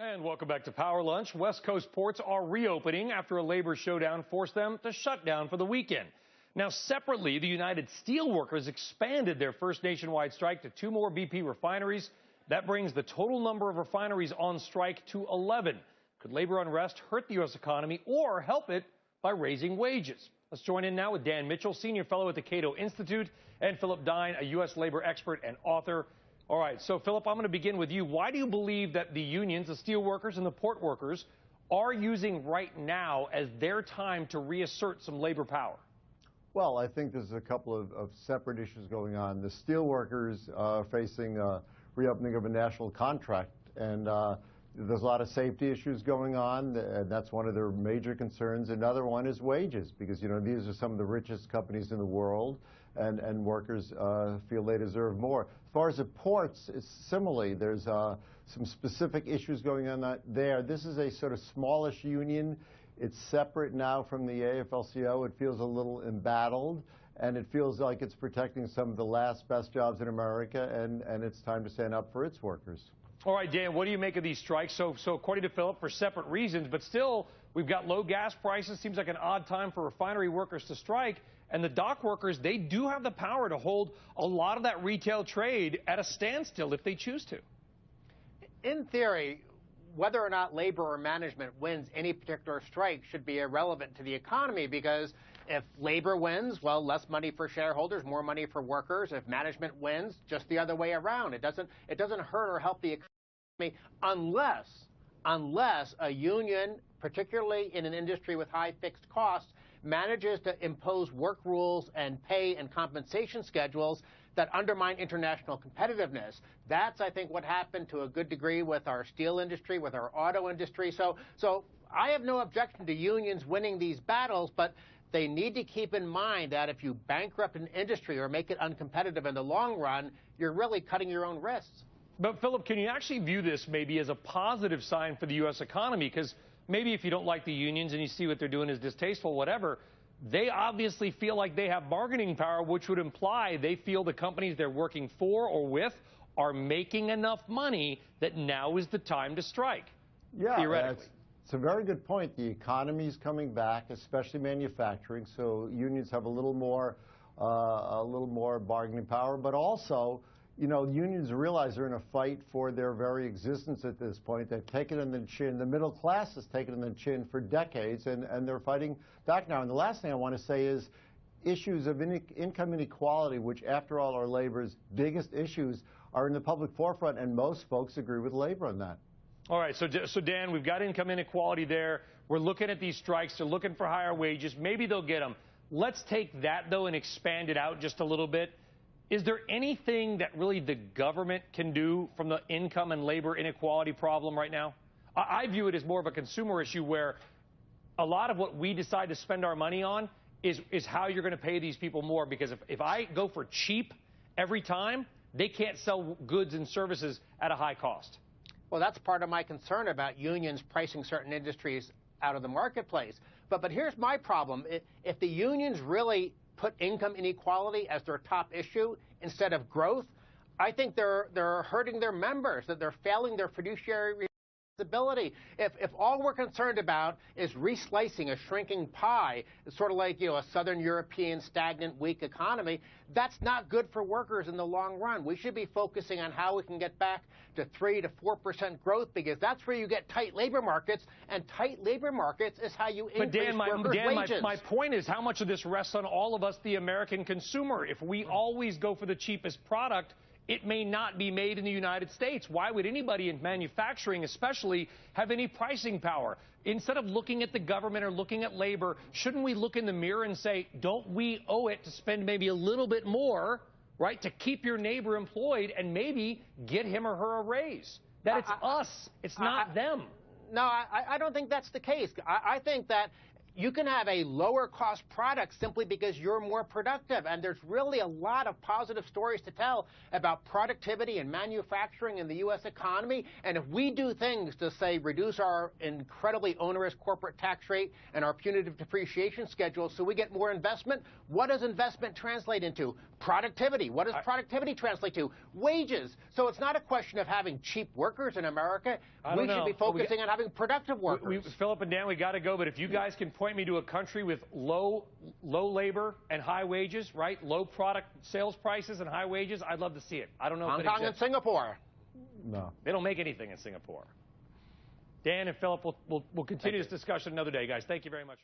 And welcome back to Power Lunch. West Coast ports are reopening after a labor showdown forced them to shut down for the weekend. Now, separately, the United Steelworkers expanded their first nationwide strike to 2 more BP refineries. That brings the total number of refineries on strike to 11. Could labor unrest hurt the U.S. economy or help it by raising wages? Let's join in now with Dan Mitchell, senior fellow at the Cato Institute, and Philip Dine, a U.S. labor expert and author. All right, so Philip, I'm going to begin with you. Why do you believe that the unions, the steel workers and the port workers, are using right now as their time to reassert some labor power? Well, I think there's a couple of separate issues going on. The steel workers are facing reopening of a national contract, and there's a lot of safety issues going on, and that's one of their major concerns. Another one is wages, because, you know, these are some of the richest companies in the world, and workers feel they deserve more. As far as the ports, similarly, there's some specific issues going on there. This is a sort of smallish union. It's separate now from the AFL-CIO. It feels a little embattled, and it feels like it's protecting some of the last best jobs in America, and it's time to stand up for its workers. All right, Dan, what do you make of these strikes? So according to Philip, for separate reasons, but still, we've got low gas prices. Seems like an odd time for refinery workers to strike. And the dock workers, they do have the power to hold a lot of that retail trade at a standstill if they choose to. In theory, whether or not labor or management wins any particular strike should be irrelevant to the economy, because if labor wins, well, less money for shareholders, more money for workers. If management wins, just the other way around. It doesn't hurt or help the economy unless a union, particularly in an industry with high fixed costs, manages to impose work rules and pay and compensation schedules that undermine international competitiveness. That's, I think, what happened to a good degree with our steel industry, with our auto industry. So I have no objection to unions winning these battles, but they need to keep in mind that if you bankrupt an industry or make it uncompetitive in the long run, you're really cutting your own wrists. But, Philip, can you actually view this maybe as a positive sign for the U.S. economy? Because maybe if you don't like the unions and you see what they're doing is distasteful, whatever, they obviously feel like they have bargaining power, which would imply they feel the companies they're working for or with are making enough money that now is the time to strike, theoretically. It's a very good point. The economy is coming back, especially manufacturing, so unions have a little more bargaining power, but also, you know, unions realize they're in a fight for their very existence at this point. They've taken it in the chin. The middle class has taken it in the chin for decades, and they're fighting back now. And the last thing I want to say is issues of income inequality, which, after all, are labor's biggest issues, are in the public forefront, and most folks agree with labor on that. All right, so Dan, we've got income inequality there. We're looking at these strikes. They're looking for higher wages. Maybe they'll get them. Let's take that, though, and expand it out just a little bit. Is there anything that really the government can do from the income and labor inequality problem right now? I view it as more of a consumer issue where a lot of what we decide to spend our money on is how you're going to pay these people more. Because if I go for cheap every time, they can't sell goods and services at a high cost. Well, that's part of my concern about unions pricing certain industries out of the marketplace. But here's my problem. If the unions really put income inequality as their top issue instead of growth, I think they're hurting their members, that they're failing their fiduciary responsibility. If all we're concerned about is reslicing a shrinking pie, it's sort of like, you know, a Southern European stagnant, weak economy, that's not good for workers in the long run. We should be focusing on how we can get back to 3 to 4% growth, because that's where you get tight labor markets, and tight labor markets is how you increase workers' wages. My point is, how much of this rests on all of us, the American consumer? If we always go for the cheapest product, it may not be made in the United States. Why would anybody in manufacturing especially have any pricing power? Instead of looking at the government or looking at labor, shouldn't we look in the mirror and say, don't we owe it to spend maybe a little bit more, right, to keep your neighbor employed and maybe get him or her a raise? That it's us, it's not them. No, I don't think that's the case. I think that you can have a lower cost product simply because you're more productive. And there's really a lot of positive stories to tell about productivity and manufacturing in the U.S. economy. And if we do things to, say, reduce our incredibly onerous corporate tax rate and our punitive depreciation schedule so we get more investment, what does investment translate into? Productivity. What does productivity translate to? Wages. So it's not a question of having cheap workers in America. We should be focusing on having productive workers. Philip and Dan, we got to go, but if you guys can point me to a country with low labor and high wages, right? Low product sales prices and high wages, I'd love to see it. I don't know Hong if it Kong and exists. Singapore. No. They don't make anything in Singapore. Dan and Philip, we'll continue this discussion another day, guys. Thank you very much.